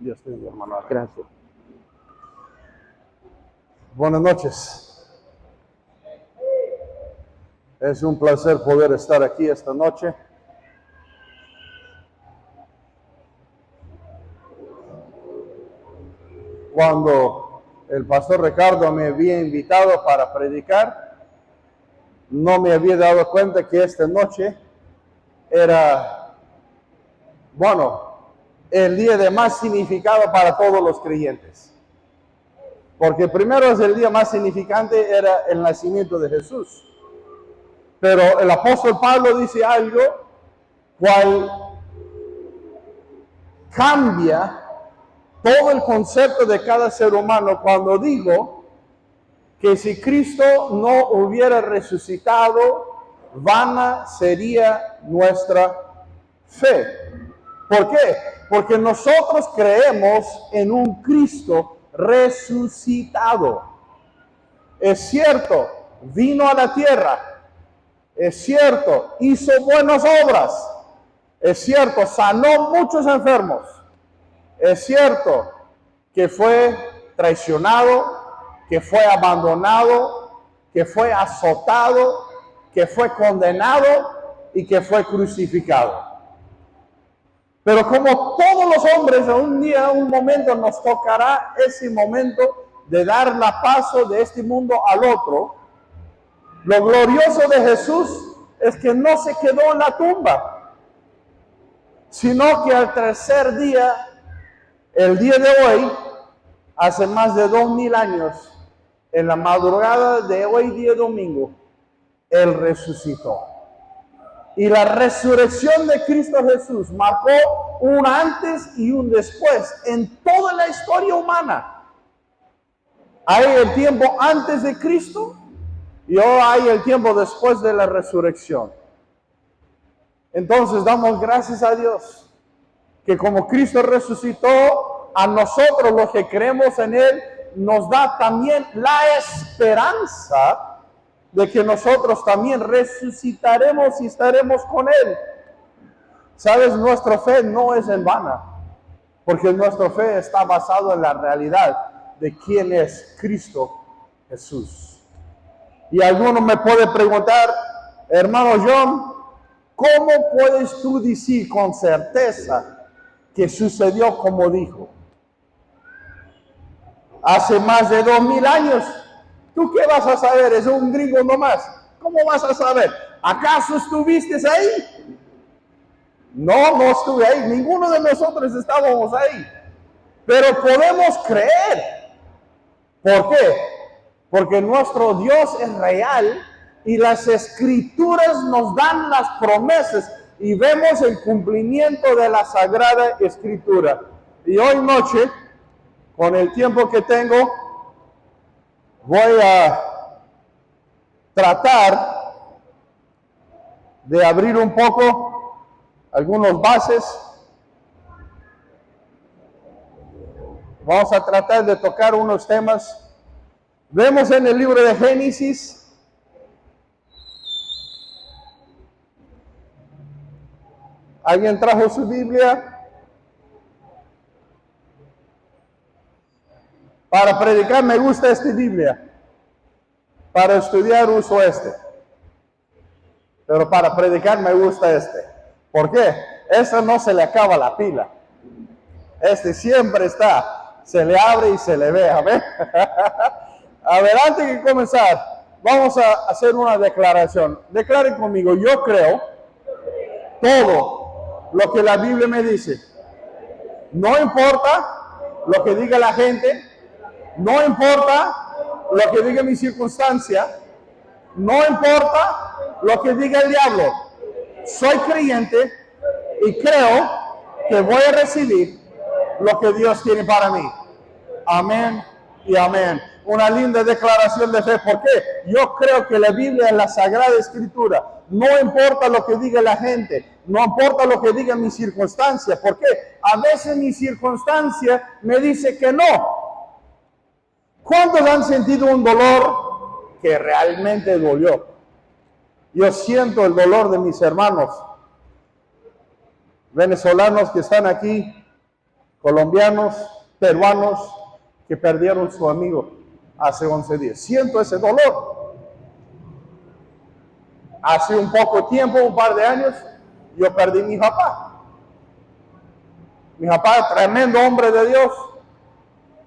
Dios te bendiga, hermano. Gracias. Buenas noches. Es un placer poder estar aquí esta noche. Cuando el pastor Ricardo me había invitado para predicar, no me había dado cuenta que esta noche era, el día de más significado para todos los creyentes. Porque primero es el día más significante, era el nacimiento de Jesús. Pero el apóstol Pablo dice algo cual cambia todo el concepto de cada ser humano cuando digo que si Cristo no hubiera resucitado, vana sería nuestra fe. ¿Por qué? Porque nosotros creemos en un Cristo resucitado. Es cierto, vino a la tierra. Es cierto, hizo buenas obras. Es cierto, sanó muchos enfermos. Es cierto que fue traicionado, que fue abandonado, que fue azotado, que fue condenado y que fue crucificado. Pero como todos los hombres, un día, un momento nos tocará ese momento de dar la paso de este mundo al otro. Lo glorioso de Jesús es que no se quedó en la tumba, sino que al tercer día, el día de hoy, hace más de 2000 años, en la madrugada de hoy día domingo, Él resucitó. Y la resurrección de Cristo Jesús marcó un antes y un después en toda la historia humana. Hay el tiempo antes de Cristo y ahora hay el tiempo después de la resurrección. Entonces damos gracias a Dios que como Cristo resucitó, a nosotros los que creemos en Él, nos da también la esperanza de que nosotros también resucitaremos y estaremos con Él. ¿Sabes? Nuestra fe no es en vana, porque nuestra fe está basada en la realidad de quién es Cristo Jesús. Y alguno me puede preguntar, hermano John, ¿cómo puedes tú decir con certeza que sucedió como dijo? Hace más de 2000 años. ¿Tú qué vas a saber? Es un gringo nomás. ¿Cómo vas a saber? ¿Acaso estuviste ahí? No, no estuve ahí. Ninguno de nosotros estábamos ahí. Pero podemos creer. ¿Por qué? Porque nuestro Dios es real y las escrituras nos dan las promesas y vemos el cumplimiento de la Sagrada Escritura. Y hoy noche, con el tiempo que tengo, voy a tratar de abrir un poco algunos bases. Vamos a tratar de tocar unos temas. Vemos en el libro de Génesis ¿alguien trajo su Biblia? Para predicar me gusta esta Biblia. Para estudiar uso este. Pero para predicar me gusta este. ¿Por qué? Este no se le acaba la pila. Este siempre está. Se le abre y se le ve. Amén. A ver, antes de comenzar, vamos a hacer una declaración. Declaren conmigo, yo creo todo lo que la Biblia me dice. No importa lo que diga la gente, no importa lo que diga mi circunstancia, no importa lo que diga el diablo. Soy creyente y creo que voy a recibir lo que Dios tiene para mí. Amén y amén. Una linda declaración de fe. ¿Por qué? Yo creo que la Biblia es la Sagrada Escritura. No importa lo que diga la gente, no importa lo que diga mi circunstancia. ¿Por qué? A veces mi circunstancia me dice que no. ¿Cuántos han sentido un dolor que realmente dolió? Yo siento el dolor de mis hermanos venezolanos que están aquí colombianos, peruanos que perdieron su amigo hace 11 días. Siento ese dolor. Hace un poco tiempo, un par de años, yo perdí a mi papá. Mi papá, tremendo hombre de Dios.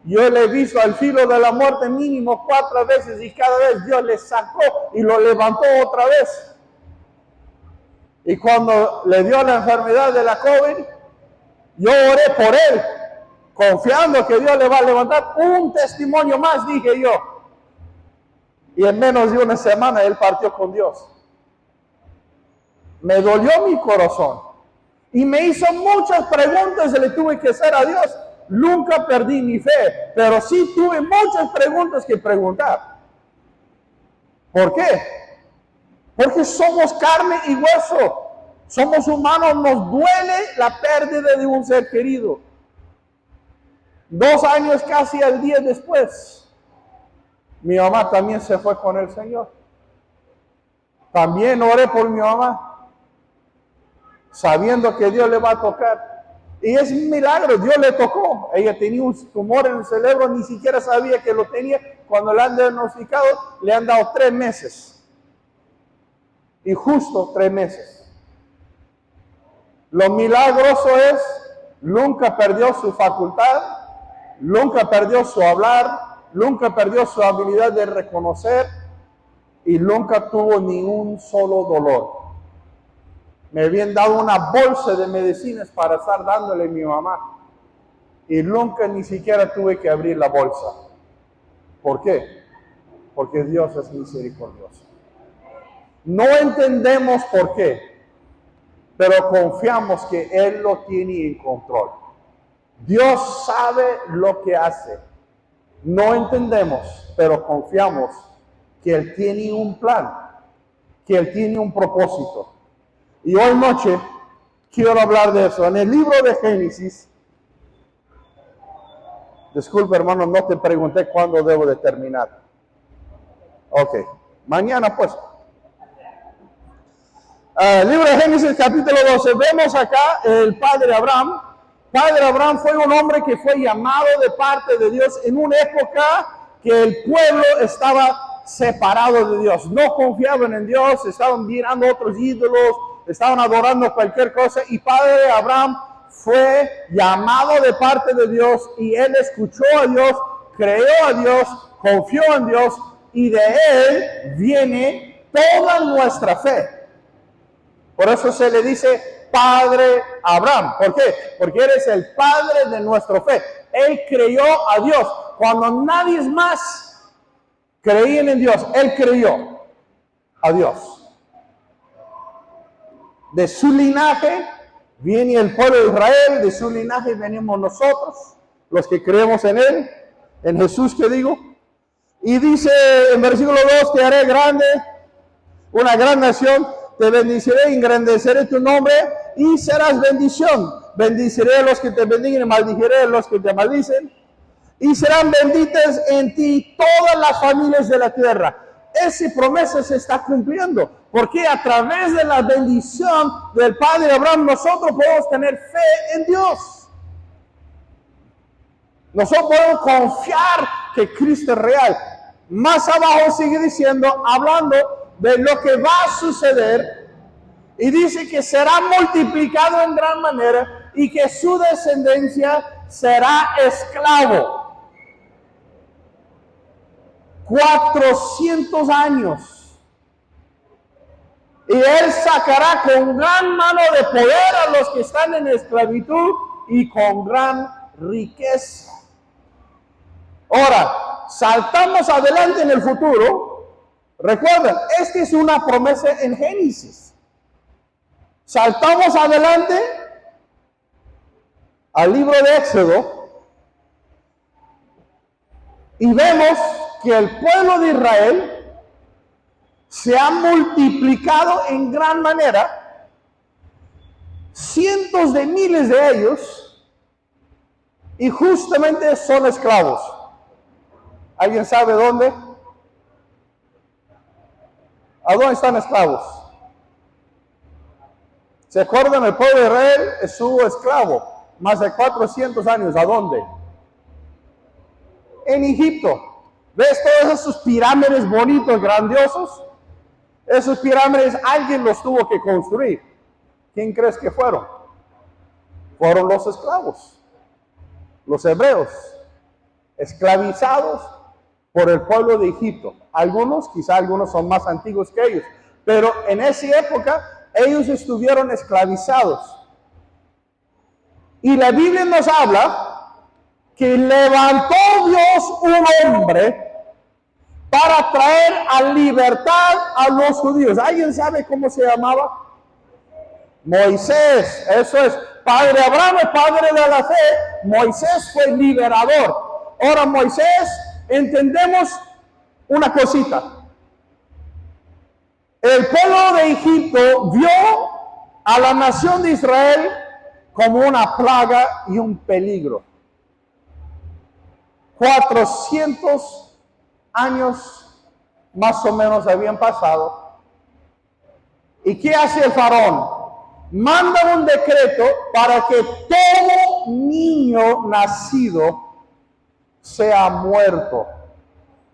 Yo le he visto al filo de la muerte mínimo 4 veces y cada vez Dios le sacó y lo levantó otra vez. Y cuando le dio la enfermedad de la COVID, yo oré por él, confiando que Dios le va a levantar un testimonio más, dije yo. Y en menos de una semana él partió con Dios. Me dolió mi corazón. Y me hizo muchas preguntas y le tuve que hacer a Dios. Nunca perdí mi fe, pero sí tuve muchas preguntas que preguntar. ¿Por qué? Porque somos carne y hueso. Somos humanos, nos duele la pérdida de un ser querido. 2 años casi al día después, mi mamá también se fue con el Señor. También oré por mi mamá, sabiendo que Dios le va a tocar. Y es un milagro, Dios le tocó. Ella tenía un tumor en el cerebro, ni siquiera sabía que lo tenía. Cuando le han diagnosticado, le han dado 3 meses. Y justo 3 meses. Lo milagroso es, nunca perdió su facultad, nunca perdió su hablar, nunca perdió su habilidad de reconocer y nunca tuvo ni un solo dolor. Me habían dado una bolsa de medicinas para estar dándole a mi mamá y nunca ni siquiera tuve que abrir la bolsa. ¿Por qué? Porque Dios es misericordioso. No entendemos por qué, pero confiamos que Él lo tiene en control. Dios sabe lo que hace. No entendemos, pero confiamos que Él tiene un plan, que Él tiene un propósito. Y hoy noche quiero hablar de eso. En el libro de Génesis, disculpe hermano, no te pregunté cuándo debo de terminar. Ok, mañana pues. Libro de Génesis capítulo 12, vemos acá el padre Abraham. Padre Abraham fue un hombre que fue llamado de parte de Dios en una época que el pueblo estaba separado de Dios. No confiaban en Dios, estaban mirando otros ídolos, estaban adorando cualquier cosa. Y padre Abraham fue llamado de parte de Dios y él escuchó a Dios, creyó a Dios, confió en Dios y de él viene toda nuestra fe. Por eso se le dice Padre Abraham. ¿Por qué? Porque Él es el Padre de nuestra fe. Él creyó a Dios. Cuando nadie más creían en Dios, Él creyó a Dios. De su linaje viene el pueblo de Israel, de su linaje venimos nosotros, los que creemos en Él, en Jesús que digo. Y dice en versículo 2, te haré grande, una gran nación. Te bendiciré, engrandeceré tu nombre y serás bendición. Bendiciré a los que te bendigan y maldiciré a los que te maldicen. Y serán benditas en ti todas las familias de la tierra. Esa promesa se está cumpliendo. Porque a través de la bendición del Padre Abraham nosotros podemos tener fe en Dios. Nosotros podemos confiar que Cristo es real. Más abajo sigue diciendo, hablando de lo que va a suceder, y dice que será multiplicado en gran manera y que su descendencia será esclavo. 400 años. Y él sacará con gran mano de poder a los que están en esclavitud y con gran riqueza. Ahora, saltamos adelante en el futuro. Recuerden, esta es una promesa en Génesis. Saltamos adelante al libro de Éxodo y vemos que el pueblo de Israel se ha multiplicado en gran manera. Cientos de miles de ellos y justamente son esclavos. ¿Alguien sabe dónde? ¿A dónde están esclavos? ¿Se acuerdan? El pueblo de Israel estuvo esclavo más de 400 años. ¿A dónde? En Egipto. ¿Ves todas esas pirámides bonitos, grandiosos? Esos pirámides alguien los tuvo que construir. ¿Quién crees que fueron? Fueron los esclavos, los hebreos, esclavizados por el pueblo de Egipto. Quizá algunos son más antiguos que ellos, pero en esa época ellos estuvieron esclavizados. Y la Biblia nos habla que levantó Dios un hombre para traer a libertad a los judíos. ¿Alguien sabe cómo se llamaba? Moisés. Eso es. Padre Abraham, padre de la fe. Moisés fue el liberador. Ahora Moisés, entendemos una cosita. El pueblo de Egipto vio a la nación de Israel como una plaga y un peligro. 400 años más o menos habían pasado. ¿Y qué hace el faraón? Manda un decreto para que todo niño nacido sea muerto,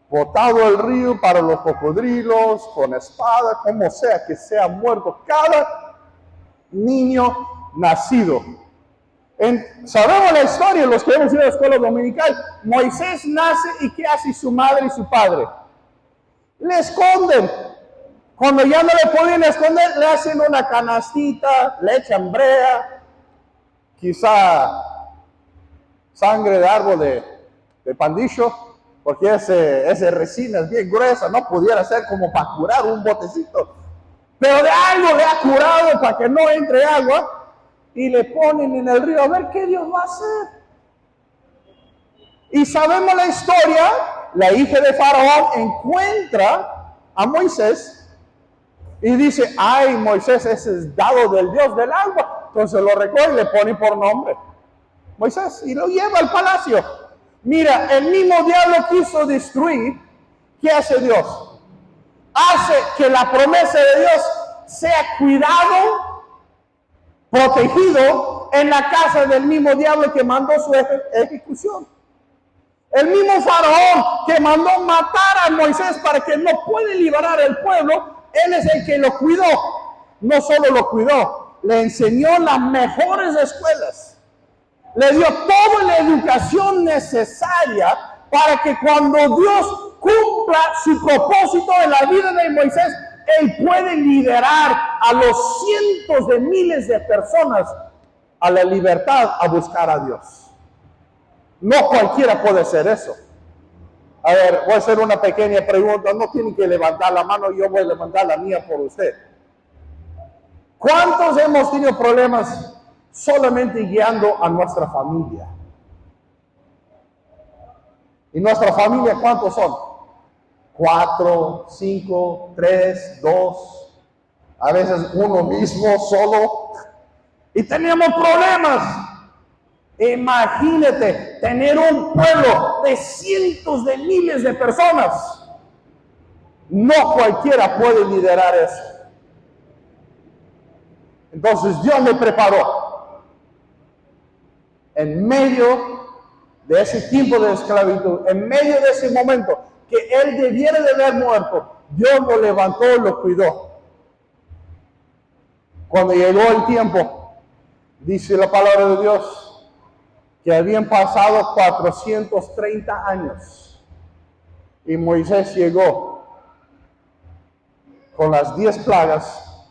botado al río para los cocodrilos, con espada, como sea, que sea muerto cada niño nacido. Sabemos la historia, los que hemos ido a la escuela dominical. Moisés nace y ¿qué hace su madre y su padre? Le esconden. Cuando ya no le pueden esconder, le hacen una canastita, le echan brea, quizá sangre de árbol de pandillo, porque ese resina es bien gruesa, no pudiera ser como para curar un botecito, pero de algo le ha curado para que no entre agua, y le ponen en el río a ver qué Dios va a hacer. Y sabemos la historia, la hija de Faraón encuentra a Moisés y dice, ay, Moisés, ese es dado del Dios del agua. Entonces lo recoge y le pone por nombre Moisés y lo lleva al palacio. Mira, el mismo diablo quiso destruir. ¿Qué hace Dios? Hace que la promesa de Dios sea cuidado, protegido en la casa del mismo diablo que mandó su ejecución. El mismo faraón que mandó matar a Moisés para que no puede liberar al pueblo, él es el que lo cuidó. No solo lo cuidó, le enseñó las mejores escuelas. Le dio toda la educación necesaria para que cuando Dios cumpla su propósito en la vida de Moisés, él puede liderar a los cientos de miles de personas a la libertad, a buscar a Dios. No cualquiera puede hacer eso. A ver, voy a hacer una pequeña pregunta. No tienen que levantar la mano, yo voy a levantar la mía por usted. ¿Cuántos hemos tenido problemas solamente guiando a nuestra familia? ¿Y nuestra familia cuántos son? 4, 5, 3, 2, a veces uno mismo solo. Y tenemos problemas. Imagínate tener un pueblo de cientos de miles de personas. No cualquiera puede liderar eso. Entonces Dios le preparó. En medio de ese tiempo de esclavitud, en medio de ese momento que él debiera de haber muerto, Dios lo levantó y lo cuidó. Cuando llegó el tiempo, dice la palabra de Dios, que habían pasado 430 años y Moisés llegó con las 10 plagas.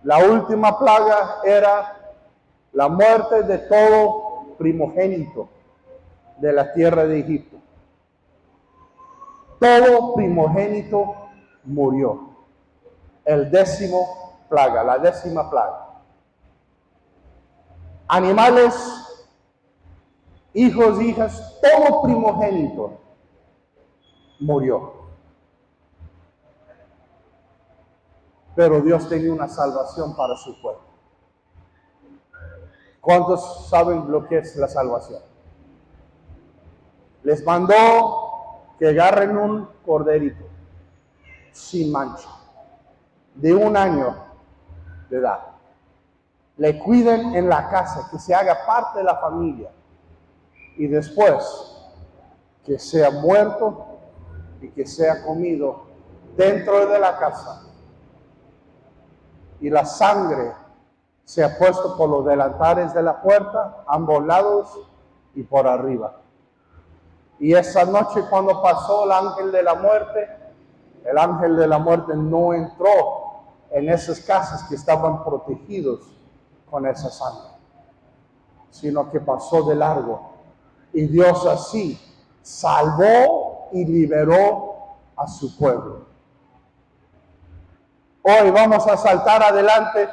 La última plaga era la muerte de todo primogénito de la tierra de Egipto. Todo primogénito murió. La 10ª plaga. Animales, hijos, hijas, todo primogénito murió. Pero Dios tenía una salvación para su pueblo. ¿Cuántos saben lo que es la salvación? Les mandó que agarren un corderito sin mancha, de 1 año de edad. le cuiden en la casa, que se haga parte de la familia. Y después, que sea muerto y que sea comido dentro de la casa. Y la sangre sea puesto por los delantares de la puerta, ambos lados y por arriba. Y esa noche cuando pasó el ángel de la muerte no entró en esas casas que estaban protegidos con esa sangre, sino que pasó de largo. Y Dios así salvó y liberó a su pueblo. Hoy vamos a saltar adelante.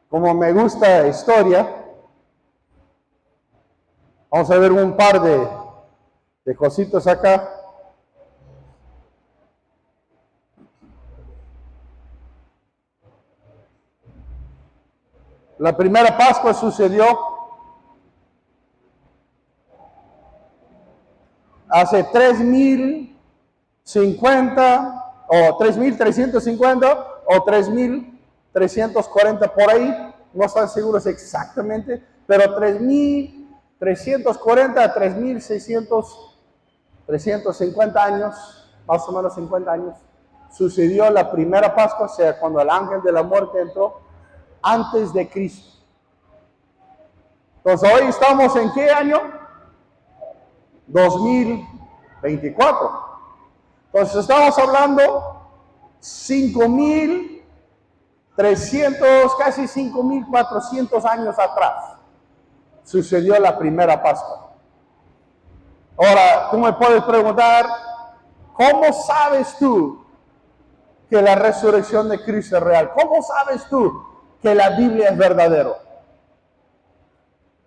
Como me gusta la historia, vamos a ver un par de cositas acá. La primera Pascua sucedió hace 3050 o 3350 o 3340 por ahí, no están seguros exactamente, pero 3340 a 350 años, más o menos 50 años, sucedió la primera Pascua, o sea, cuando el ángel de la muerte entró antes de Cristo. Entonces, hoy estamos en ¿qué año? 2024. Entonces, estamos hablando 5.300, casi 5.400 años atrás. Sucedió la primera Pascua. Ahora, tú me puedes preguntar, ¿cómo sabes tú que la resurrección de Cristo es real? ¿Cómo sabes tú que la Biblia es verdadero?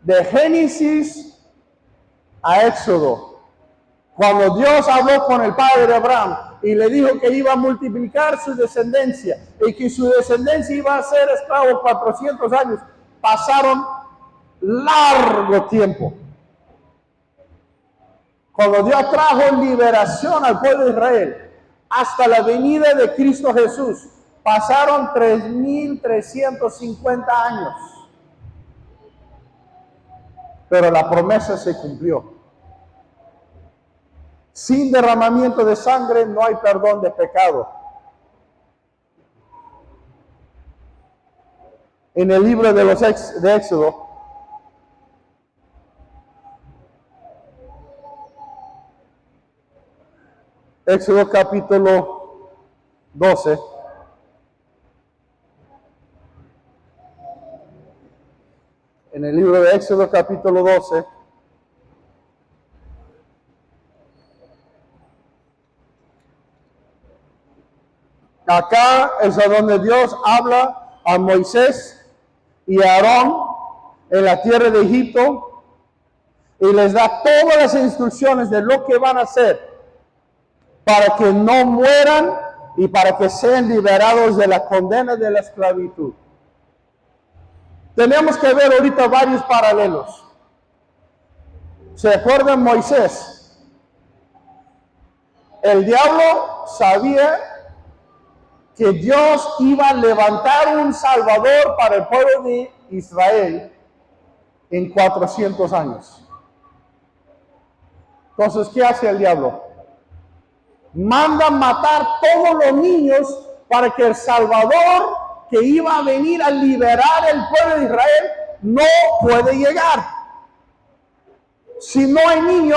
De Génesis a Éxodo, cuando Dios habló con el padre de Abraham y le dijo que iba a multiplicar su descendencia y que su descendencia iba a ser esclavo 400 años, pasaron largo tiempo. Cuando Dios trajo liberación al pueblo de Israel hasta la venida de Cristo Jesús, pasaron 3.350 años. Pero la promesa se cumplió. Sin derramamiento de sangre no hay perdón de pecado. En el libro de Éxodo, Éxodo capítulo 12, en el libro de Éxodo capítulo 12, acá es a donde Dios habla a Moisés y a Aarón en la tierra de Egipto y les da todas las instrucciones de lo que van a hacer para que no mueran y para que sean liberados de la condena de la esclavitud. Tenemos que ver ahorita varios paralelos. ¿Se acuerdan Moisés? El diablo sabía que Dios iba a levantar un Salvador para el pueblo de Israel en 400 años. Entonces, ¿qué hace el diablo? Manda matar todos los niños para que el Salvador que iba a venir a liberar el pueblo de Israel no puede llegar. Si no hay niño,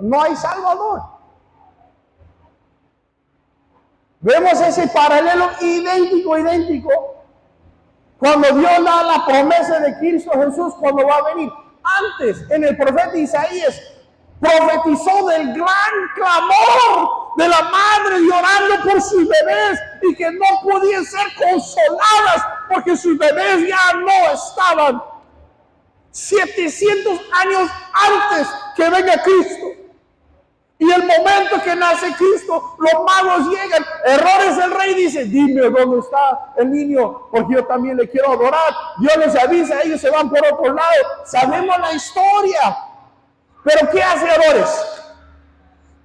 no hay Salvador. Vemos ese paralelo idéntico cuando Dios da la promesa de Cristo Jesús cuando va a venir. Antes, en el profeta Isaías, profetizó del gran clamor de la madre llorando por sus bebés y que no podían ser consoladas porque sus bebés ya no estaban. 700 años antes que venga Cristo. Y el momento que nace Cristo, los magos llegan. Herodes el rey dice, dime dónde está el niño, porque yo también le quiero adorar. Dios les avisa, ellos se van por otro lado. Sabemos la historia. Pero ¿qué hace Herodes?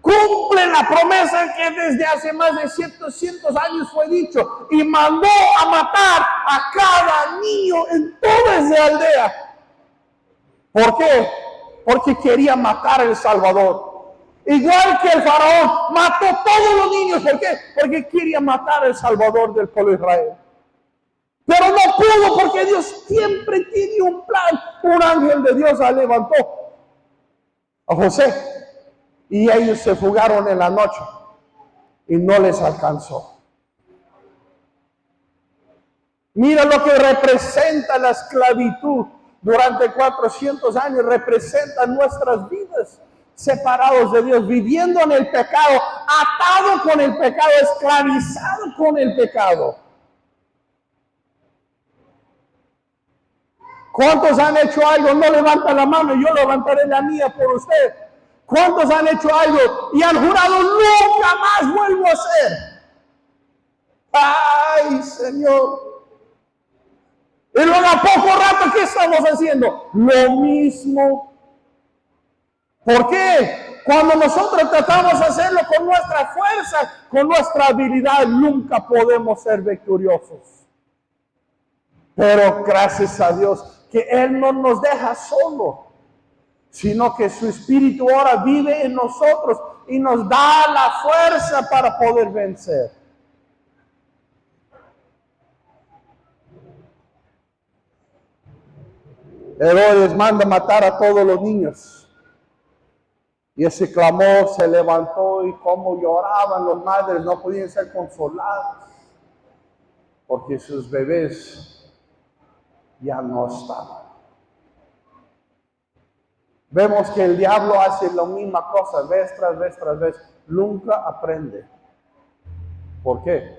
Cumple la promesa que desde hace más de 700 años fue dicho y mandó a matar a cada niño en toda esa aldea. ¿Por qué? Porque quería matar al Salvador. Igual que el faraón mató a todos los niños. ¿Por qué? Porque quería matar al Salvador del pueblo de Israel. Pero no pudo porque Dios siempre tiene un plan. Un ángel de Dios levantó a José y ellos se fugaron en la noche y no les alcanzó. Mira lo que representa la esclavitud durante 400 años. Representa nuestras vidas separados de Dios, viviendo en el pecado, atado con el pecado, esclavizado con el pecado. ¿Cuántos han hecho algo? No levanta la mano, yo levantaré la mía por usted. ¿Cuántos han hecho algo y han jurado nunca más vuelvo a hacer? ¡Ay, Señor! Y luego a poco rato, ¿qué estamos haciendo? Lo mismo. ¿Por qué? Cuando nosotros tratamos de hacerlo con nuestra fuerza, con nuestra habilidad, nunca podemos ser victoriosos. Pero gracias a Dios que Él no nos deja solo, sino que su Espíritu ahora vive en nosotros y nos da la fuerza para poder vencer. Herodes manda matar a todos los niños. Y ese clamor se levantó y como lloraban las madres, no podían ser consoladas, porque sus bebés ya no estaban. Vemos que el diablo hace la misma cosa, vez tras vez tras vez, nunca aprende. ¿Por qué?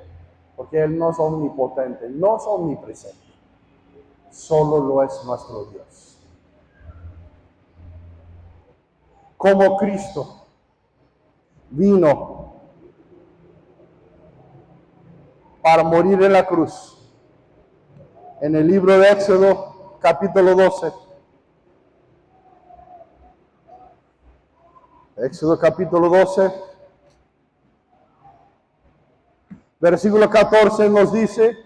Porque Él no es omnipotente, no es omnipresente, solo lo es nuestro Dios. Como Cristo vino para morir en la cruz. En el libro de Éxodo, capítulo 12. Éxodo capítulo 12, versículo 14 nos dice: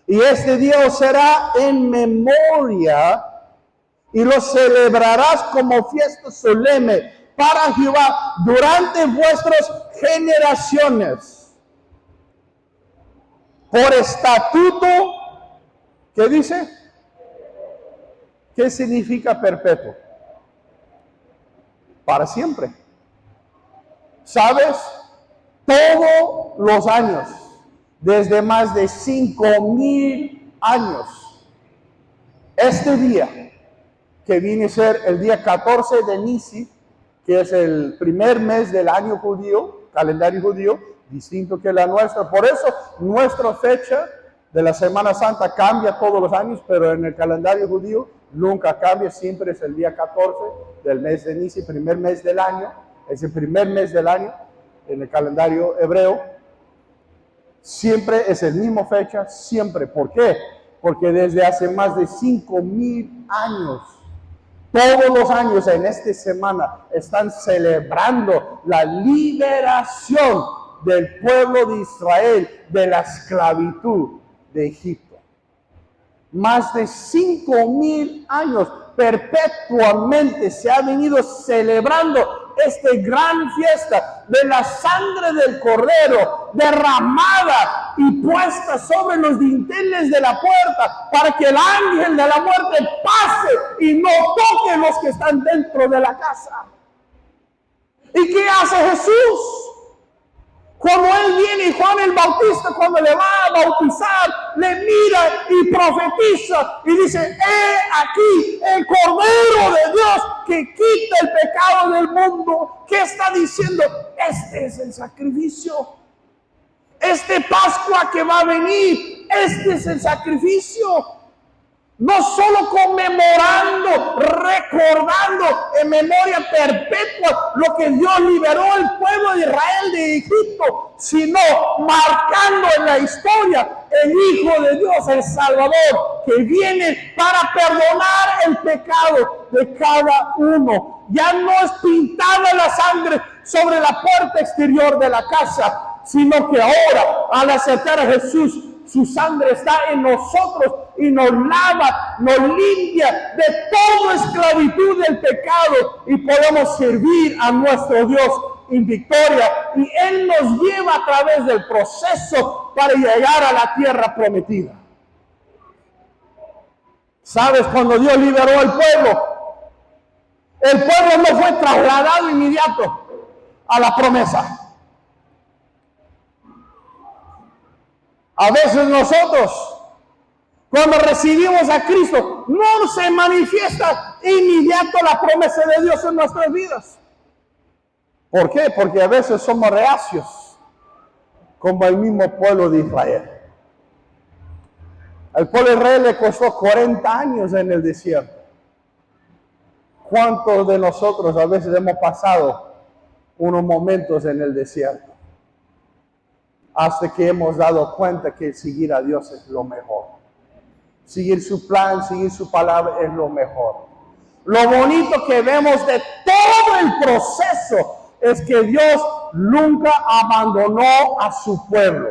y este día os será en memoria y lo celebrarás como fiesta solemne para Jehová durante vuestras generaciones. Por estatuto, ¿qué dice? ¿Qué significa perpetuo? Para siempre. ¿Sabes? Todos los años, desde más de 5,000 años, este día, que viene a ser el día 14 de Nisi, que es el primer mes del año judío, calendario judío, distinto que la nuestra. Por eso nuestra fecha de la Semana Santa cambia todos los años, pero en el calendario judío nunca cambia, siempre es el día 14 del mes de Nisi, primer mes del año, es el primer mes del año en el calendario hebreo. Siempre es el mismo fecha, siempre. ¿Por qué? Porque desde hace más de 5,000 años, todos los años en esta semana están celebrando la liberación del pueblo de Israel de la esclavitud de Egipto. Más de 5,000 años perpetuamente se ha venido celebrando esta gran fiesta de la sangre del Cordero derramada y puesta sobre los dinteles de la puerta para que el ángel de la muerte pase y no toque los que están dentro de la casa. ¿Y qué hace Jesús? Cuando Él viene, y Juan el Bautista, cuando le va a bautizar, le mira y profetiza y dice: he aquí el Cordero de Dios que quita el pecado del mundo. ¿Qué está diciendo? Este es el sacrificio. Este Pascua que va a venir, este es el sacrificio. No solo conmemorando, recordando en memoria perpetua lo que Dios liberó al pueblo de Israel de Egipto, sino marcando en la historia el Hijo de Dios, el Salvador, que viene para perdonar el pecado de cada uno. Ya no es pintada la sangre sobre la puerta exterior de la casa, sino que ahora, al aceptar a Jesús Su sangre está en nosotros y nos lava, nos limpia de toda esclavitud del pecado y podemos servir a nuestro Dios en victoria. Y Él nos lleva a través del proceso para llegar a la tierra prometida. ¿Sabes? Cuando Dios liberó al pueblo, el pueblo no fue trasladado inmediato a la promesa. A veces nosotros, cuando recibimos a Cristo, no se manifiesta inmediato la promesa de Dios en nuestras vidas. ¿Por qué? Porque a veces somos reacios, como el mismo pueblo de Israel. Al pueblo de Israel le costó 40 años en el desierto. ¿Cuántos de nosotros a veces hemos pasado unos momentos en el desierto? Hasta que hemos dado cuenta que seguir a Dios es lo mejor. Seguir su plan, seguir su palabra es lo mejor. Lo bonito que vemos de todo el proceso es que Dios nunca abandonó a su pueblo,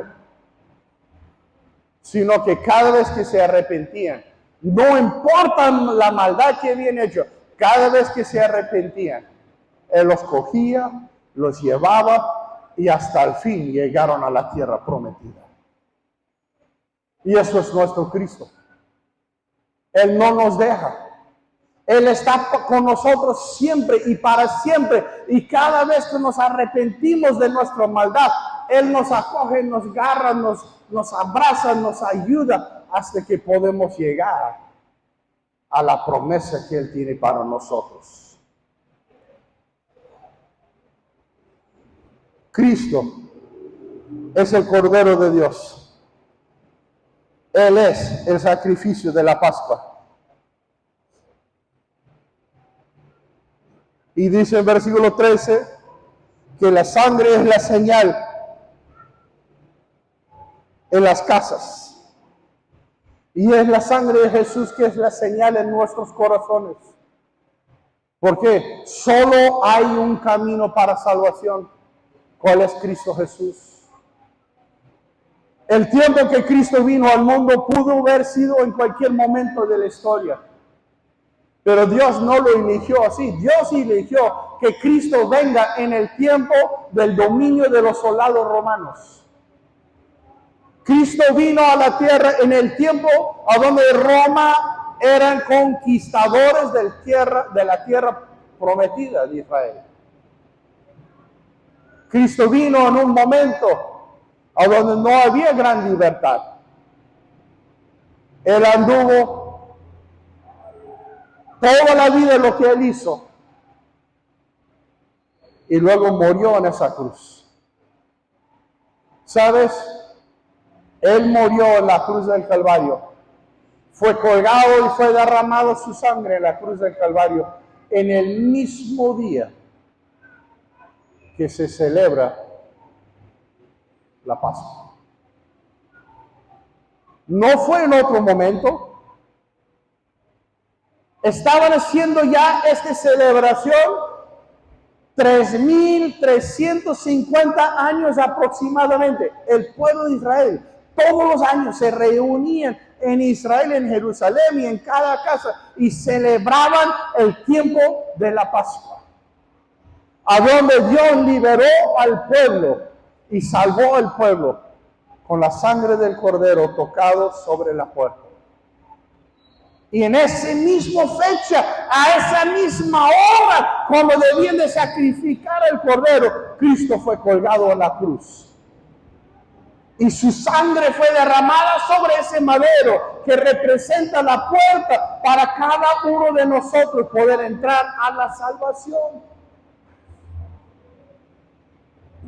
sino que cada vez que se arrepentían, no importa la maldad que habían hecho, cada vez que se arrepentían, Él los cogía, los llevaba, y hasta el fin llegaron a la tierra prometida. Y eso es nuestro Cristo. Él no nos deja. Él está con nosotros siempre y para siempre. Y cada vez que nos arrepentimos de nuestra maldad, Él nos acoge, nos agarra, nos abraza, nos ayuda hasta que podemos llegar a la promesa que Él tiene para nosotros. Cristo es el Cordero de Dios. Él es el sacrificio de la Pascua. Y dice en versículo 13 que la sangre es la señal en las casas. Y es la sangre de Jesús que es la señal en nuestros corazones. Porque solo hay un camino para salvación. ¿Cuál es Cristo Jesús? El tiempo que Cristo vino al mundo pudo haber sido en cualquier momento de la historia. Pero Dios no lo eligió así. Dios eligió que Cristo venga en el tiempo del dominio de los soldados romanos. Cristo vino a la tierra en el tiempo a donde Roma eran conquistadores de la tierra prometida de Israel. Cristo vino en un momento a donde no había gran libertad. Él anduvo toda la vida lo que Él hizo y luego murió en esa cruz. ¿Sabes? Él murió en la cruz del Calvario. Fue colgado y fue derramado su sangre en la cruz del Calvario en el mismo día que se celebra la Pascua. No fue en otro momento. Estaban haciendo ya esta celebración 3,350 años aproximadamente. El pueblo de Israel todos los años se reunían en Israel, en Jerusalén y en cada casa y celebraban el tiempo de la Pascua, a donde Dios liberó al pueblo y salvó al pueblo con la sangre del Cordero tocado sobre la puerta. Y en esa misma fecha, a esa misma hora, cuando debían de sacrificar al Cordero, Cristo fue colgado en la cruz. Y su sangre fue derramada sobre ese madero que representa la puerta para cada uno de nosotros poder entrar a la salvación.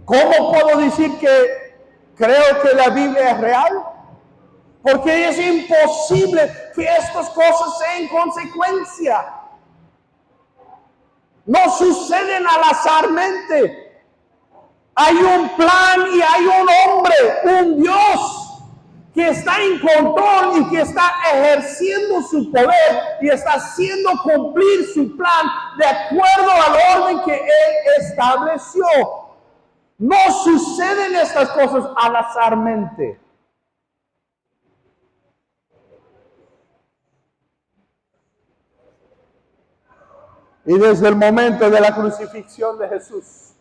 ¿Cómo puedo decir que creo que la Biblia es real? Porque es imposible que estas cosas sean consecuencia. No suceden al azarmente. Hay un plan y hay un hombre, un Dios, que está en control y que está ejerciendo su poder y está haciendo cumplir su plan de acuerdo al orden que Él estableció. No suceden estas cosas al azarmente. Y desde el momento de la crucifixión de Jesús.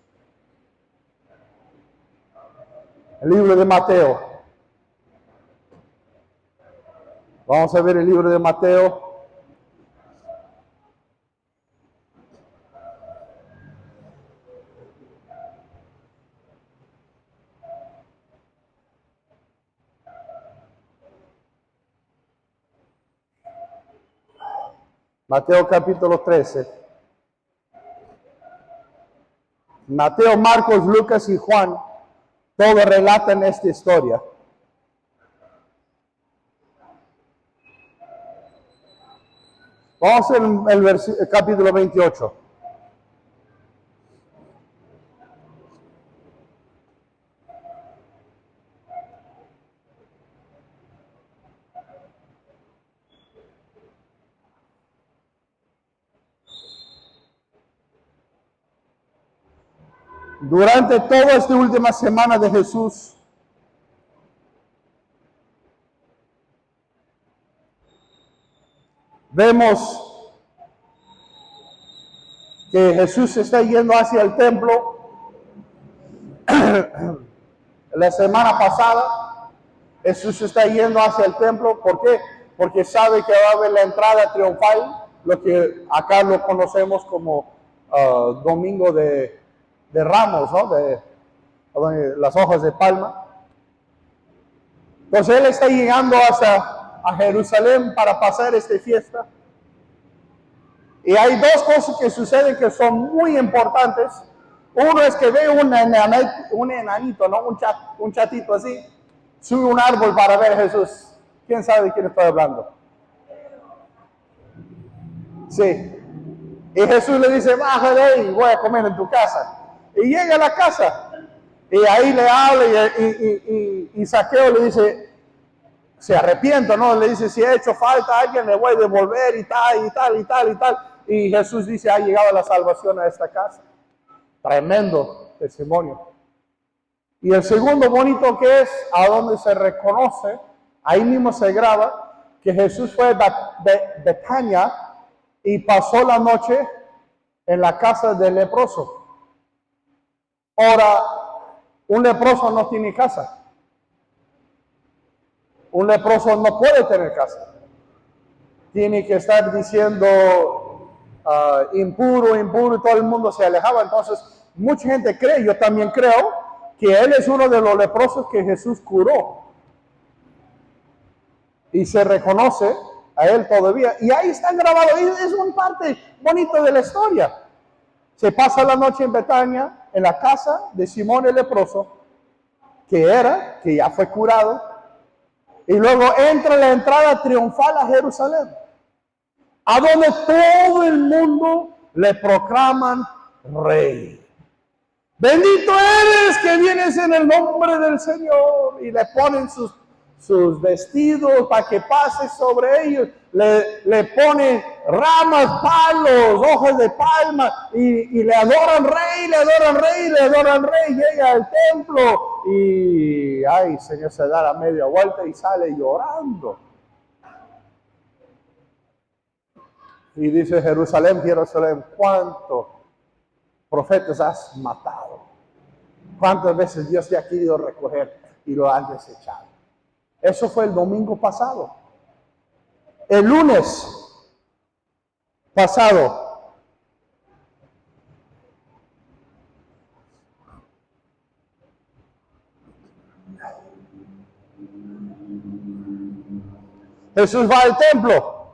El libro de Mateo. Vamos a ver el libro de Mateo. Mateo capítulo 13. Mateo, Marcos, Lucas y Juan, todos relatan esta historia. Vamos en el capítulo 28. Durante toda esta última semana de Jesús, vemos que Jesús está yendo hacia el templo. La semana pasada, Jesús está yendo hacia el templo. ¿Por qué? Porque sabe que va a haber la entrada triunfal, lo que acá lo conocemos como Domingo de Ramos, ¿no? De las hojas de palma. Entonces él está llegando a Jerusalén para pasar esta fiesta. Y hay dos cosas que suceden que son muy importantes. Uno es que ve un enanito, ¿no? Un chatito así, sube un árbol para ver a Jesús. ¿Quién sabe de quién estoy hablando? Sí. Y Jesús le dice, baja de ahí, voy a comer en tu casa. Y llega a la casa. Y ahí le habla y Zaqueo le dice, se arrepiento, ¿no? Le dice, si he hecho falta a alguien, le voy a devolver y tal, y tal, y tal, y tal. Y Jesús dice, ha llegado la salvación a esta casa. Tremendo testimonio. Y el segundo bonito que es, a donde se reconoce, ahí mismo se graba, que Jesús fue a Betania y pasó la noche en la casa del leproso. Ahora, un leproso no tiene casa. Un leproso no puede tener casa. Tiene que estar diciendo impuro, impuro, y todo el mundo se alejaba. Entonces, mucha gente cree, yo también creo, que él es uno de los leprosos que Jesús curó. Y se reconoce a él todavía. Y ahí está grabado, es una parte bonita de la historia. Se pasa la noche en Betania, en la casa de Simón el leproso, que ya fue curado, y luego entra la entrada triunfal a Jerusalén, a donde todo el mundo le proclaman rey. Bendito eres que vienes en el nombre del Señor, y le ponen sus vestidos para que pase sobre ellos, le ponen ramas, palos, hojas de palma, y le adoran rey, le adoran rey, le adoran rey. Llega al templo y ay, Señor, se da la media vuelta y sale llorando. Y dice, Jerusalén, Jerusalén, ¿cuántos profetas has matado? ¿Cuántas veces Dios te ha querido recoger y lo has desechado? Eso fue el domingo pasado. El lunes pasado, Jesús va al templo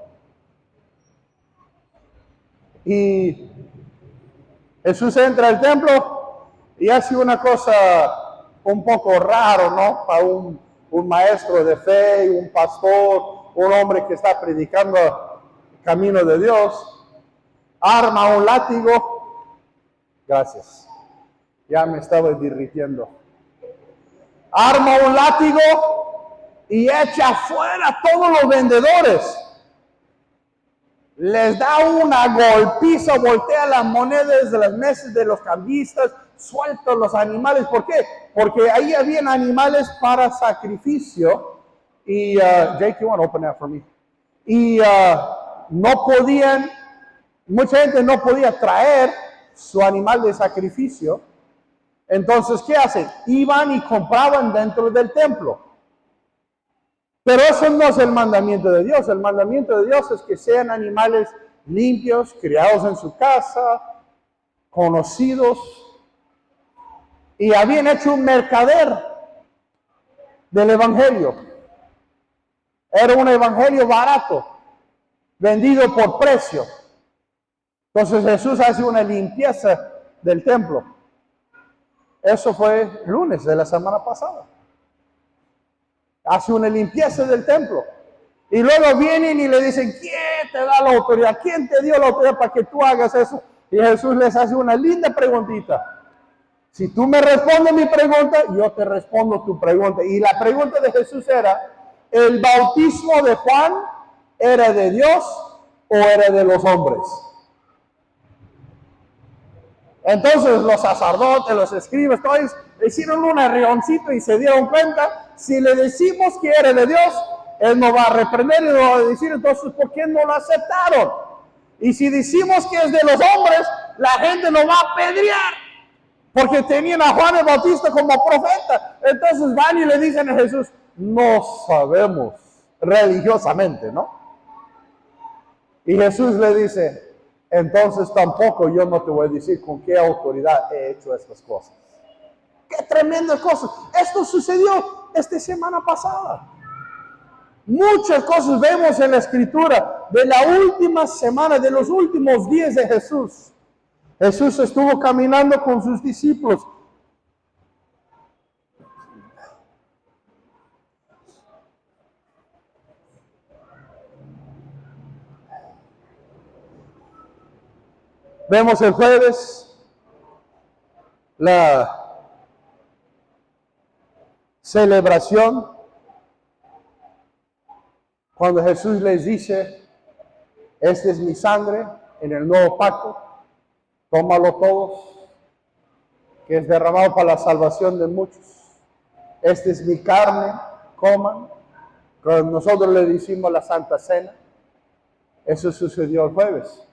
y Jesús entra al templo y hace una cosa un poco raro, ¿no? Para un maestro de fe, un pastor, un hombre que está predicando el camino de Dios. Arma un látigo. Gracias. Ya me estaba derritiendo. Arma un látigo y echa afuera a todos los vendedores. Les da una golpiza, voltea las monedas de las mesas de los cambistas, suelta los animales. ¿Por qué? Porque ahí habían animales para sacrificio. Y, Jake, you want to open that for me? Y no mucha gente no podía traer su animal de sacrificio. Entonces, ¿qué hacen? Iban y compraban dentro del templo. Pero eso no es el mandamiento de Dios. El mandamiento de Dios es que sean animales limpios, criados en su casa, conocidos. Y habían hecho un mercader del evangelio. Era un evangelio barato, vendido por precio. Entonces Jesús hace una limpieza del templo. Eso fue el lunes de la semana pasada. Hace una limpieza del templo. Y luego vienen y le dicen, ¿quién te da la autoridad? ¿Quién te dio la autoridad para que tú hagas eso? Y Jesús les hace una linda preguntita. Si tú me respondes mi pregunta, yo te respondo tu pregunta. Y la pregunta de Jesús era, ¿el bautismo de Juan era de Dios o era de los hombres? Entonces los sacerdotes, los escribas, todos hicieron un arreoncito y se dieron cuenta, si le decimos que era de Dios, Él nos va a reprender y nos va a decir, entonces, ¿por qué no lo aceptaron? Y si decimos que es de los hombres, la gente nos va a apedrear, porque tenían a Juan el Bautista como profeta. Entonces van y le dicen a Jesús, no sabemos, religiosamente, ¿no? Y Jesús le dice, entonces tampoco yo no te voy a decir con qué autoridad he hecho estas cosas. ¡Qué tremenda cosa! Esto sucedió esta semana pasada. Muchas cosas vemos en la Escritura de la última semana, de los últimos días de Jesús. Jesús estuvo caminando con sus discípulos. Vemos el jueves la celebración cuando Jesús les dice, esta es mi sangre en el nuevo pacto, tómalo todos, que es derramado para la salvación de muchos. Esta es mi carne, coman. Cuando nosotros le decimos la Santa Cena, eso sucedió el jueves.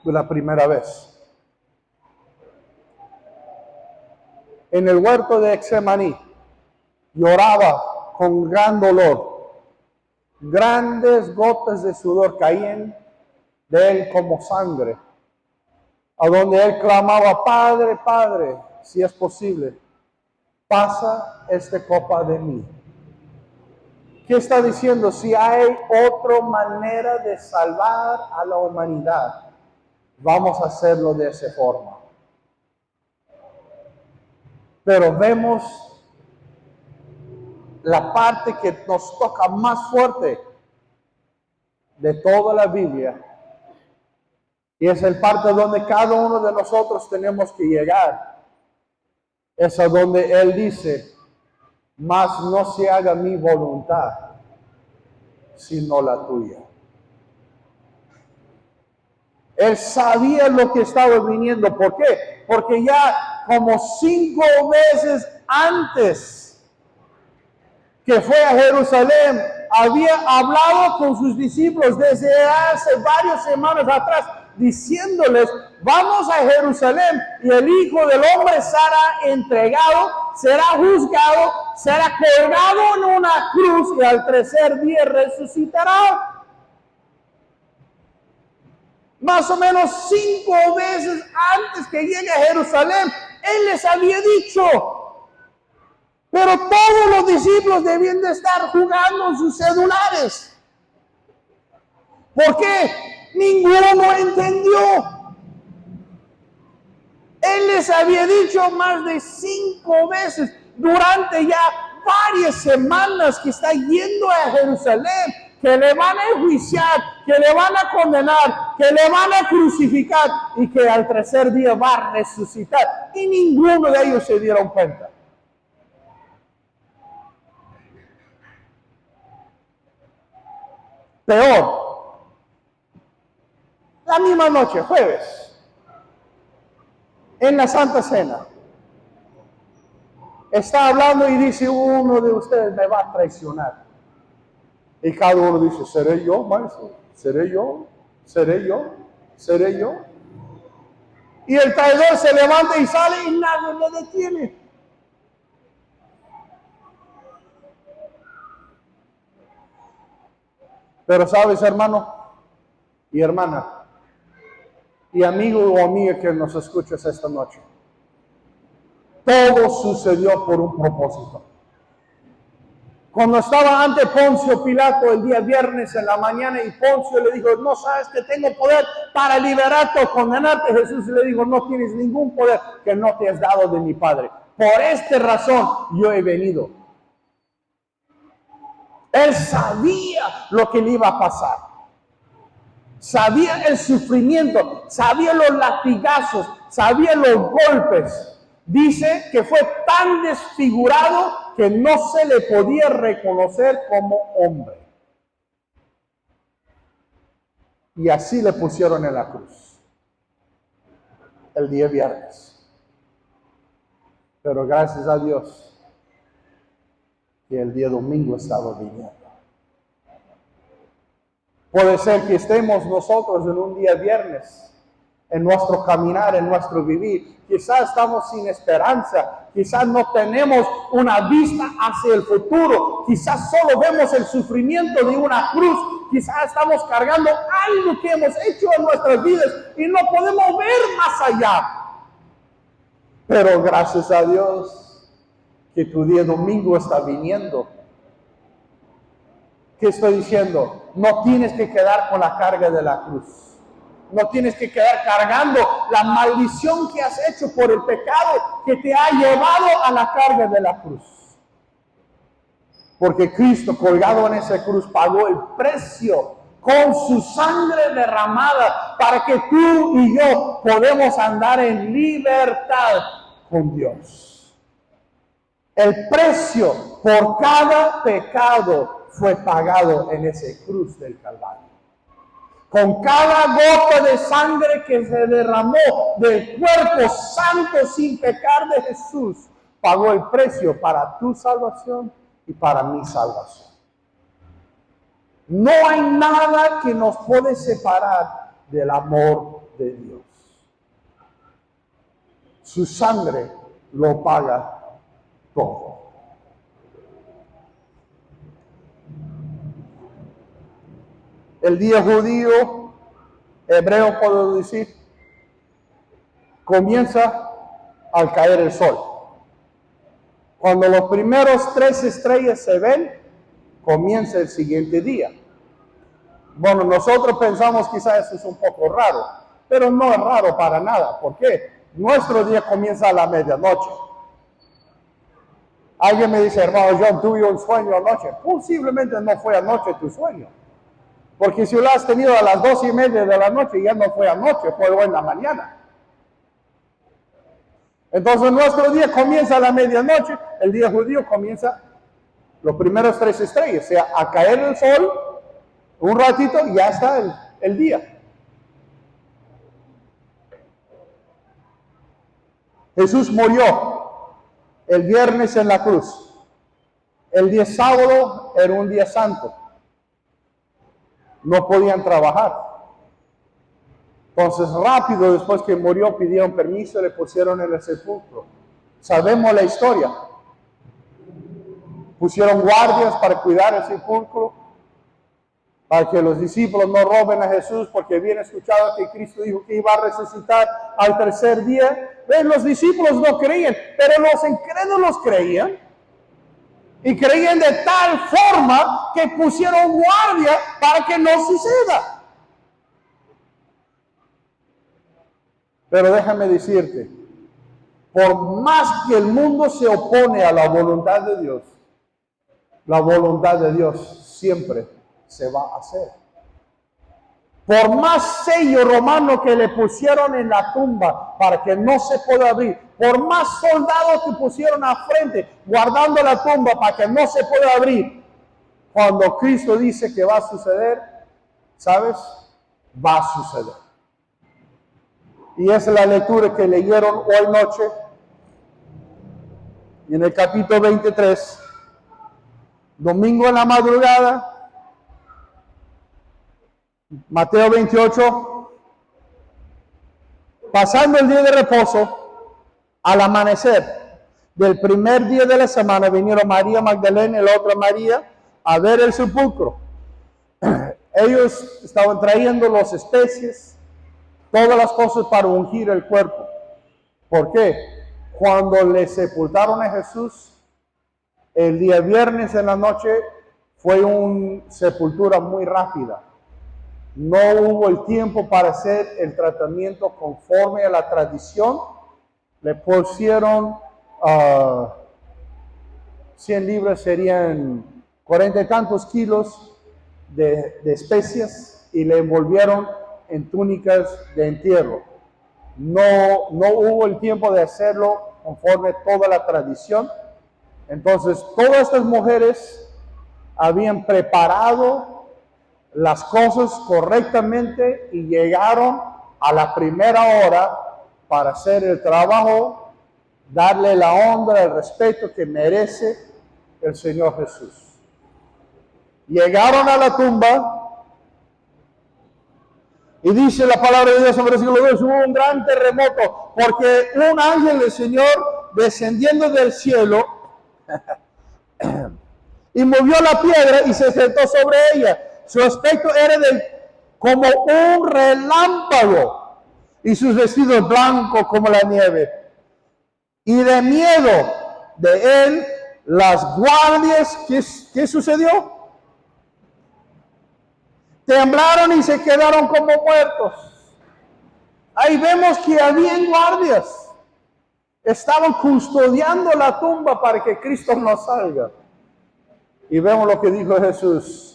La primera vez. En el huerto de Getsemaní, lloraba con gran dolor. Grandes gotas de sudor caían de él como sangre. A donde él clamaba, Padre, Padre, si es posible, pasa esta copa de mí. ¿Qué está diciendo? Si hay otra manera de salvar a la humanidad, vamos a hacerlo de esa forma. Pero vemos la parte que nos toca más fuerte de toda la Biblia. Y es el parte donde cada uno de nosotros tenemos que llegar. Es a donde Él dice, mas no se haga mi voluntad, sino la tuya. Él sabía lo que estaba viniendo. ¿Por qué? Porque ya como 5 veces antes que fue a Jerusalén, había hablado con sus discípulos desde hace varias semanas atrás, diciéndoles, vamos a Jerusalén y el Hijo del Hombre será entregado, será juzgado, será colgado en una cruz y al tercer día resucitará. Más o menos 5 veces antes que llegue a Jerusalén, Él les había dicho. Pero todos los discípulos debían de estar jugando en sus celulares. ¿Por qué? Ninguno entendió. Él les había dicho más de 5 veces durante ya varias semanas que está yendo a Jerusalén, que le van a enjuiciar, que le van a condenar, que le van a crucificar y que al tercer día va a resucitar. Y ninguno de ellos se dieron cuenta. Peor, la misma noche, jueves, en la Santa Cena, está hablando y dice, uno de ustedes me va a traicionar. Y cada uno dice, ¿seré yo, maestro? ¿Seré yo? ¿Seré yo? ¿Seré yo? Y el traidor se levanta y sale y nadie le detiene. Pero sabes, hermano y hermana, y amigo o amiga que nos escuchas esta noche, todo sucedió por un propósito. Cuando estaba ante Poncio Pilato el día viernes en la mañana y Poncio le dijo, no sabes que tengo poder para liberarte o condenarte, Jesús le dijo, no tienes ningún poder que no te has dado de mi Padre. Por esta razón yo he venido. Él sabía lo que le iba a pasar. Sabía el sufrimiento, sabía los latigazos, sabía los golpes. Dice que fue tan desfigurado que no se le podía reconocer como hombre. Y así le pusieron en la cruz el día viernes. Pero gracias a Dios que el día domingo estaba viniendo. Puede ser que estemos nosotros en un día viernes, en nuestro caminar, en nuestro vivir. Quizás estamos sin esperanza, quizás no tenemos una vista hacia el futuro, quizás solo vemos el sufrimiento de una cruz, quizás estamos cargando algo que hemos hecho en nuestras vidas y no podemos ver más allá. Pero gracias a Dios que tu día domingo está viniendo. ¿Qué estoy diciendo? No tienes que quedar con la carga de la cruz. No tienes que quedar cargando la maldición que has hecho por el pecado que te ha llevado a la carga de la cruz. Porque Cristo colgado en esa cruz pagó el precio con su sangre derramada para que tú y yo podemos andar en libertad con Dios. El precio por cada pecado fue pagado en esa cruz del Calvario. Con cada gota de sangre que se derramó del cuerpo santo sin pecar de Jesús, pagó el precio para tu salvación y para mi salvación. No hay nada que nos puede separar del amor de Dios. Su sangre lo paga todo. El día judío, hebreo puedo decir, comienza al caer el sol. Cuando los primeros 3 estrellas se ven, comienza el siguiente día. Bueno, nosotros pensamos quizás eso es un poco raro, pero no es raro para nada. ¿Por qué? Nuestro día comienza a la medianoche. Alguien me dice, hermano John, tuve un sueño anoche. Posiblemente no fue anoche tu sueño. Porque si lo has tenido a las 2:30 de la noche, ya no fue anoche, fue hoy en la mañana. Entonces nuestro día comienza a la medianoche, el día judío comienza los primeros 3 estrellas, o sea, a caer el sol, un ratito y ya está el día. Jesús murió el viernes en la cruz. El día sábado era un día santo. No podían trabajar. Entonces rápido después que murió pidieron permiso y le pusieron en el sepulcro. Sabemos la historia. Pusieron guardias para cuidar el sepulcro, para que los discípulos no roben a Jesús, porque habían escuchado que Cristo dijo que iba a resucitar al tercer día. ¿Ven? Los discípulos no creían, pero los incrédulos creían. Y creían de tal forma que pusieron guardia para que no suceda. Pero déjame decirte, por más que el mundo se opone a la voluntad de Dios, la voluntad de Dios siempre se va a hacer. Por más sello romano que le pusieron en la tumba para que no se pueda abrir, por más soldados que pusieron a frente guardando la tumba para que no se pueda abrir, cuando Cristo dice que va a suceder, ¿sabes? Va a suceder. Y esa es la lectura que leyeron hoy noche en el capítulo 23, domingo en la madrugada. Mateo 28, pasando el día de reposo, al amanecer del primer día de la semana, vinieron María Magdalena y la otra María a ver el sepulcro. Ellos estaban trayendo las especies, todas las cosas para ungir el cuerpo. ¿Por qué? Cuando le sepultaron a Jesús, el día viernes en la noche, fue una sepultura muy rápida. No hubo el tiempo para hacer el tratamiento conforme a la tradición. Le pusieron 100 libras, serían 40 y tantos kilos de especias, y le envolvieron en túnicas de entierro. No hubo el tiempo de hacerlo conforme a toda la tradición. Entonces, todas estas mujeres habían preparado las cosas correctamente y llegaron a la primera hora para hacer el trabajo, darle la honra, el respeto que merece el Señor Jesús. Llegaron a la tumba y dice la palabra de Dios en versículo 2, hubo un gran terremoto porque un ángel del Señor descendiendo del cielo y movió la piedra y se sentó sobre ella. Su aspecto era como un relámpago y sus vestidos blancos como la nieve. Y de miedo de él, las guardias, ¿qué sucedió? Temblaron y se quedaron como muertos. Ahí vemos que habían guardias. Estaban custodiando la tumba para que Cristo no salga. Y vemos lo que dijo Jesús,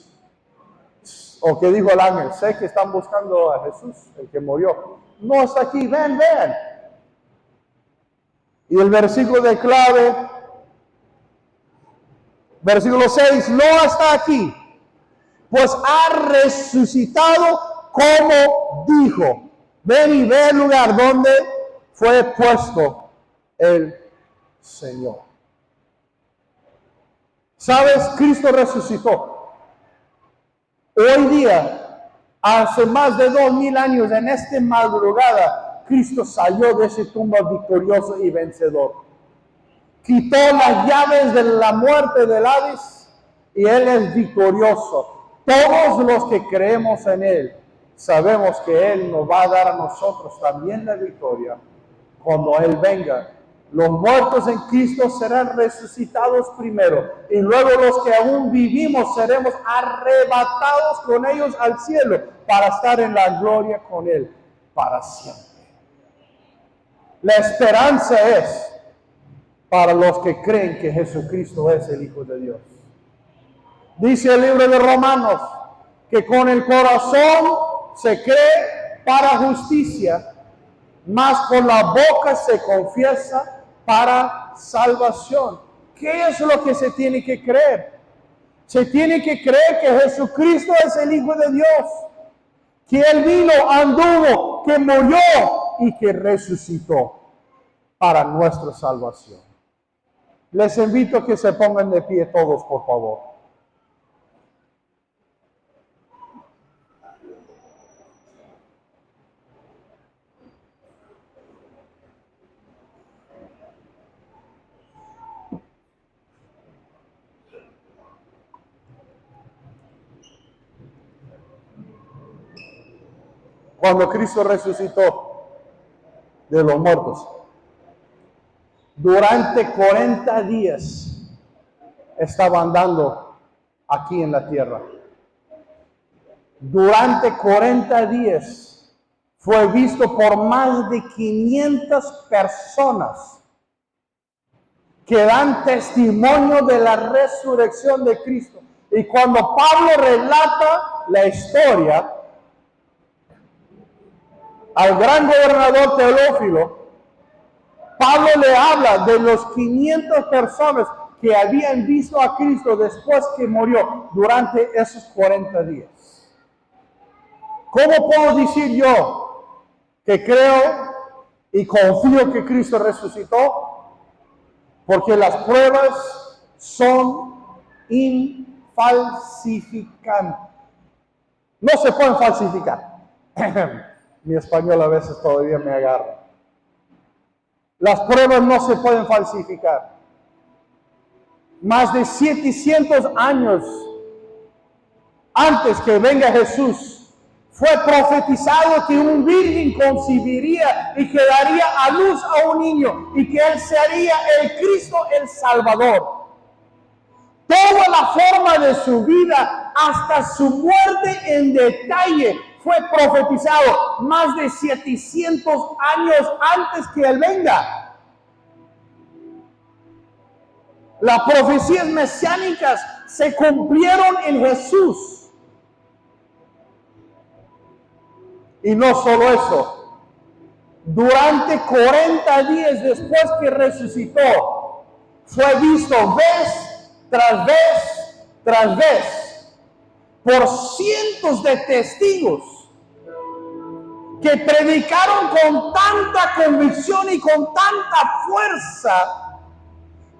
o que dijo el ángel. Sé que están buscando a Jesús, el que murió. No está aquí, ven. Y el versículo de clave, versículo 6, no está aquí, pues ha resucitado como dijo. Ven y ve el lugar donde fue puesto el Señor. ¿Sabes? Cristo resucitó. Hoy día, hace más de 2000 años, en esta madrugada, Cristo salió de esa tumba victorioso y vencedor. Quitó las llaves de la muerte del Hades y Él es victorioso. Todos los que creemos en Él, sabemos que Él nos va a dar a nosotros también la victoria cuando Él venga. Los muertos en Cristo serán resucitados primero y luego los que aún vivimos seremos arrebatados con ellos al cielo para estar en la gloria con Él para siempre. La esperanza es para los que creen que Jesucristo es el Hijo de Dios. Dice el libro de Romanos que con el corazón se cree para justicia, mas con la boca se confiesa para salvación. ¿Qué es lo que se tiene que creer? Se tiene que creer que Jesucristo es el Hijo de Dios, que Él vino, anduvo, que murió y que resucitó para nuestra salvación. Les invito a que se pongan de pie todos, por favor. Cuando Cristo resucitó de los muertos, durante 40 días estaba andando aquí en la tierra. Durante 40 días fue visto por más de 500 personas que dan testimonio de la resurrección de Cristo. Y cuando Pablo relata la historia al gran gobernador Teófilo, Pablo le habla de los 500 personas que habían visto a Cristo después que murió durante esos 40 días. ¿Cómo puedo decir yo que creo y confío que Cristo resucitó? Porque las pruebas son infalsificantes. No se pueden falsificar. Mi español a veces todavía me agarra. Las pruebas no se pueden falsificar. Más de 700 años antes que venga Jesús, fue profetizado que un virgen concibiría y que daría a luz a un niño y que él sería el Cristo, el Salvador. Toda la forma de su vida, hasta su muerte en detalle, fue profetizado más de 700 años antes que él venga. Las profecías mesiánicas se cumplieron en Jesús. Y no solo eso, durante 40 días después que resucitó, fue visto vez tras vez tras vez por cientos de testigos que predicaron con tanta convicción y con tanta fuerza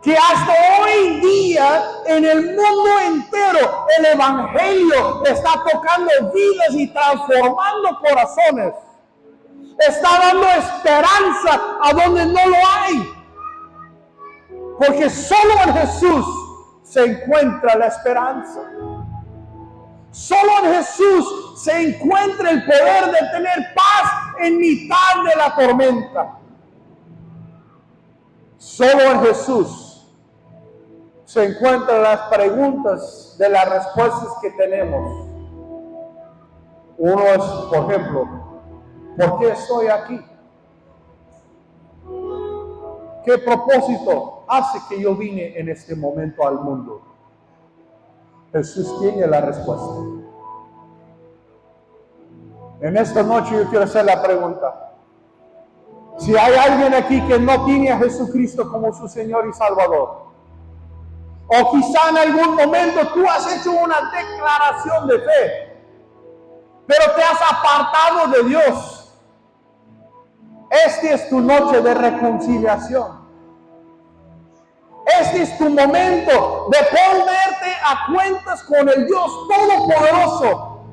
que hasta hoy día en el mundo entero el evangelio está tocando vidas y transformando corazones. Está dando esperanza a donde no lo hay. Porque solo en Jesús se encuentra la esperanza. Solo en Jesús se encuentra el poder de tener paz en mitad de la tormenta. Solo en Jesús se encuentran las preguntas de las respuestas que tenemos. Uno es, por ejemplo, ¿por qué estoy aquí? ¿Qué propósito hace que yo vine en este momento al mundo? Jesús tiene la respuesta. En esta noche yo quiero hacer la pregunta. Si hay alguien aquí que no tiene a Jesucristo como su Señor y Salvador, o quizá en algún momento tú has hecho una declaración de fe, pero te has apartado de Dios. Este es tu noche de reconciliación. Este es tu momento de ponerte a cuentas con el Dios Todopoderoso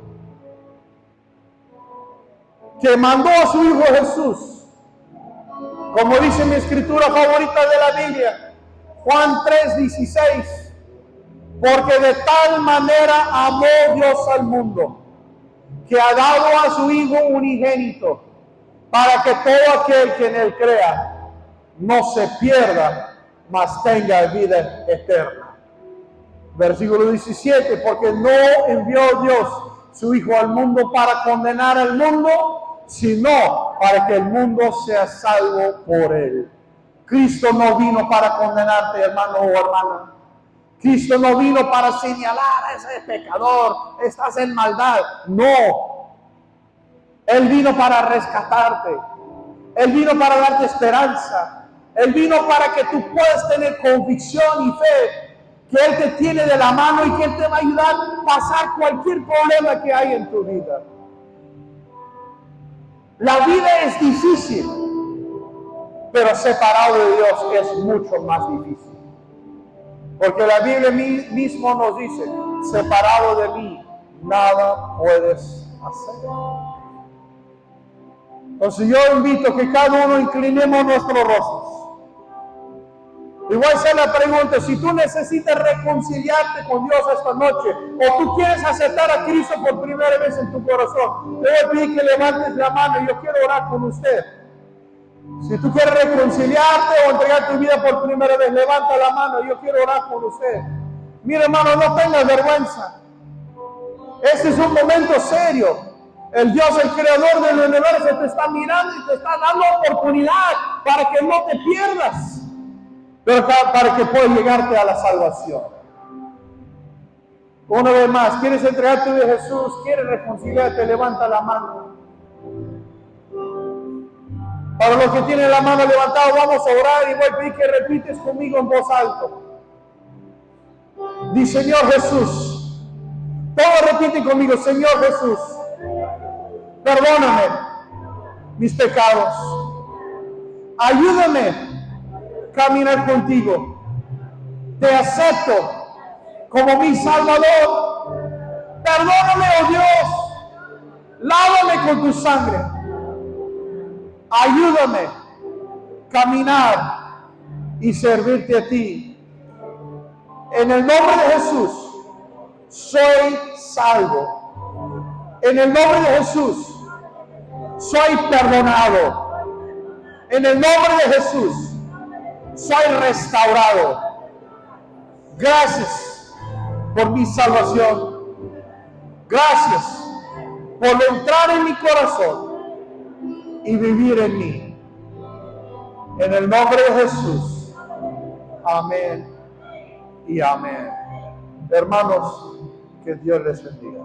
que mandó a su Hijo Jesús. Como dice mi escritura favorita de la Biblia, Juan 3:16, porque de tal manera amó Dios al mundo, que ha dado a su Hijo unigénito, para que todo aquel que en él crea no se pierda, mas tenga vida eterna. Versículo 17, porque no envió Dios su Hijo al mundo para condenar al mundo, sino para que el mundo sea salvo por él. Cristo no vino para condenarte, hermano o hermana. Cristo no vino para señalar a ese pecador, estás en maldad. No. Él vino para rescatarte. Él vino para darte esperanza. Él vino para que tú puedas tener convicción y fe que Él te tiene de la mano y que Él te va a ayudar a pasar cualquier problema que hay en tu vida. La vida es difícil, pero separado de Dios es mucho más difícil. Porque la Biblia mismo nos dice, separado de mí, nada puedes hacer. Entonces yo invito a que cada uno inclinemos nuestros rostros. Y voy a hacer la pregunta, si tú necesitas reconciliarte con Dios esta noche, o tú quieres aceptar a Cristo por primera vez en tu corazón, te voy a pedir que levantes la mano y yo quiero orar con usted. Si tú quieres reconciliarte o entregar tu vida por primera vez, levanta la mano, yo quiero orar con usted. Mira, hermano, no tengas vergüenza. Este es un momento serio. El Dios, el creador del universo, te está mirando y te está dando oportunidad para que no te pierdas, pero para que puedas llegarte a la salvación. Una vez más, ¿quieres entregar tu vida a Jesús? ¿Quieres reconciliarte? Levanta la mano. Para los que tienen la mano levantada, vamos a orar y voy a pedir que repites conmigo en voz alta. Di, Señor Jesús. Todos repiten conmigo, Señor Jesús, perdóname mis pecados. Ayúdame a caminar contigo. Te acepto como mi Salvador. Perdóname, oh Dios, Lávame con tu sangre. Ayúdame a caminar y servirte a ti. En el nombre de Jesús, soy salvo. En el nombre de Jesús, soy perdonado. En el nombre de Jesús, soy restaurado. Gracias por mi salvación. Gracias por entrar en mi corazón y vivir en mí. En el nombre de Jesús. Amén y amén. Hermanos, que Dios les bendiga.